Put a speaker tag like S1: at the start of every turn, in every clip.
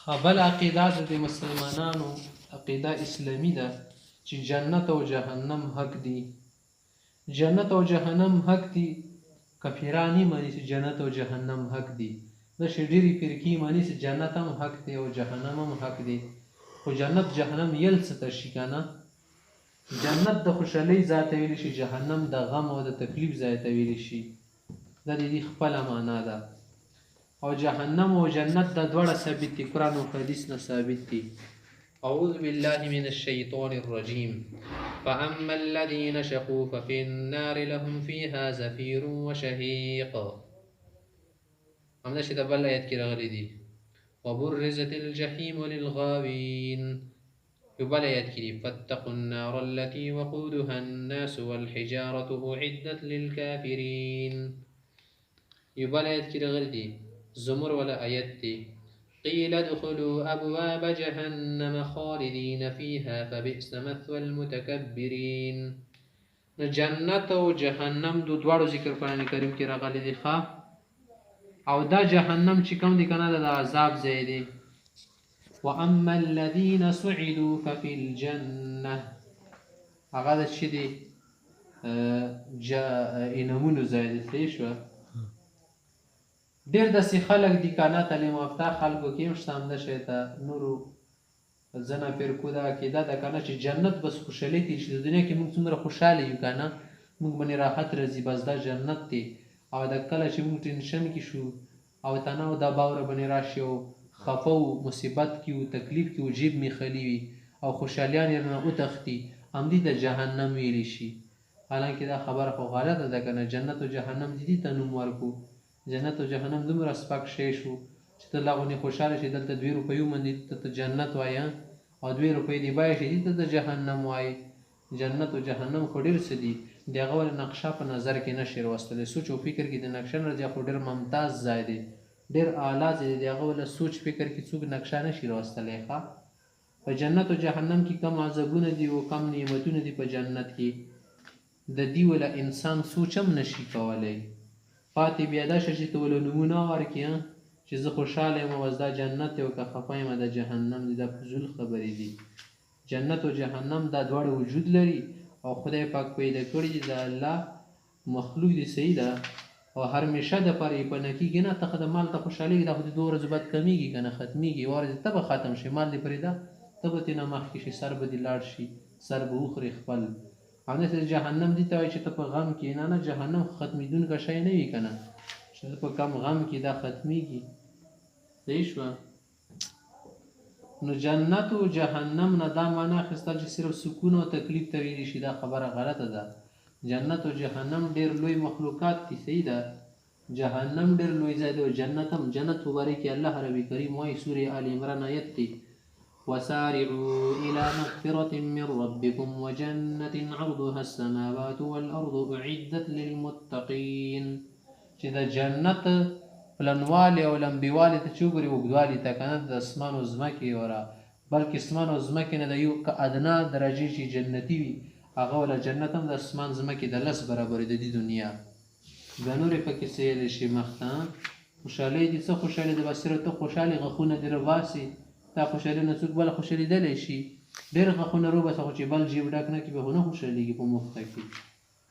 S1: بل عقیده د مسلمانانو عقیده اسلامی ده چې جنت او جهنم حق دي. جنت او جهنم حق دي. کفیران یې مانی چې جنت او جهنم حق دي. داسې ډېرې فرقې مانی چې جنت هم حق دی او جهنم هم حق دی. خو جنت جهنم یل څه ته شي که نه؟ جنت د خوشحالۍ ځای ته ویلی شي، جهنم د غم او د تکلیف ځای ته ویلی شي. دا د دې خپله معنا ده. او جهنم او جنت دا دواړه ثابت دي، قرآن او حدیث نه ثابت دي. اعوذ بالله من الشیطان الرجیم. فاما الذین شقوا ففي النار لهم فيها زفیر وشهیق. همدا چې د بل آیت کې راغلی دي وبرزت الجحیم للغاوین. یو بل آیت کې دي فاتقوا النار التي وقودها الناس والحجارة اعدت للكافرین. یو بل آیت کې راغلی دي زمر ولا آیت دی قیل ادخلوا ابواب جهنم خالدین فیها فبئس مثوى المتکبرین. نو جنت او جهنم دو دواړو ذکر قرآن کریم کې راغلی دی ښه. او دا جهنم چې کوم دی کنه د عذاب ځای دی. واما الذین سعدوا ففي الجنه، هغه د چې دی انعامونو ځای دی. صحیح شوه. ډېر داسې خلک دي که نه تعلیم یافته خلکو کې هم شته همدا شی ته نورو ځنه فرقو دا عقیده ده که نه چې جنت بس خوشحالۍ ته چې د دنیا کې موږ څومره خوشحاله یو که نه موږ باندې راحت راځي بس دا جنت دی. او د کله چې موږ ټینشن کې شو او تناو دا باوره باندې راشي او خفه و مصیبت کې و تکلیف کې و جیب مې خالي وي او خوشحالیان یې رانه وتښتي همدې ته جهنم ویلی شي. حالانکې دا خبره خو غلطه ده که نه. جنت و جهنم دې ته نوم ورکړو. جنت و جهنم دومره سپک شی شو چې ته لا غونې خوشحاله شي دلته 2 روپیو باندې ته جنت وایه او 2 روپۍ دې بیه شي دې ته د جهنم وایي. جنت و جهنم خو ډېر څه دي. د هغه ولې نقشه په نظر کې نه شي راوستلی. سوچ او فکر کې د نقشه نه راځي خو ډېر ممتاز ځای دی، ډېر اعلی ځای دی. د هغه ولې سوچ فکر کې څوک نقشه نه شي راوستلی ښه. په جنت و جهنم کې کم عذابونه دي او کم نعمتونه دي. په جنت کې د دې وله انسان سوچ هم نشي کولی. پاتې بیا دا شه چې ته ولې نومونه ورکړي چې زه خوشحاله یم او دا جنت دی او که خفه یم د جهنم دی. دا فضول خبرې دي. جنت و جهنم دا دواړه وجود لري او خدای پاک پیدا کړي دي. د الله مخلوق دي. صحیح ده. او همیشه دپاره یې پنه کېږي نه. ته خو د مال ته خوشحالېږي دا خو د 2 ورځو بعد کمیږي که نه ختمیږي. ورځې ته به ختم شي مال دې پرېږده ته به ترې نه مخکې شي سر به دې لاړ شي سر به وخوري خپل. همداسې جهنم دې ته وایي چې ته په غم کې نه جهنم ختمېدونکی شی نه وي که نه چې ته په کم غم کې دا ختمېږي. صحیح شوه. نو جنت و جهنم نه دا معنا اخیستل چې صرف سکون او تکلیف ته ویلی شي دا خبره غلطه ده. جنت و جهنم ډېر لوی مخلوقات دي. صحیح ده. جهنم ډېر لوی ځای دی او جنت هم. جنت مبارک کې الله رب کریم وایي سورې آل عمران آیت دی وسارعوا إلى مغفرة من ربكم وجنة عرضها السماوات والأرض أعدت للمتقين. چې د جنت پلنوالي او لمبیوالي ته چې وګورې اوږدوالي ته که نه د اسمان او ځمکې وره بلکې اسمان او ځمکې نه د یو ادنا درجې چې جنتي وي هغه وله جنت هم د اسمان ځمکې د 10 برابرې د دې دنیا. بیا نورې پکې څه یلی شي مخته خوشحالۍ دي. څه خوشحالي ده؟ بس صرف ته خوشحالې غاښونه دې راباسي تا خوشحالي نه څوک بله خوشحالېدلی شي. ډېر غاښونه روباسه خو چې بل جیب ډک نه کړي بیا خو نه خوشحالېږي په مفته کې.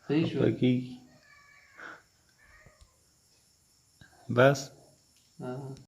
S1: صحیح شوه.
S2: بس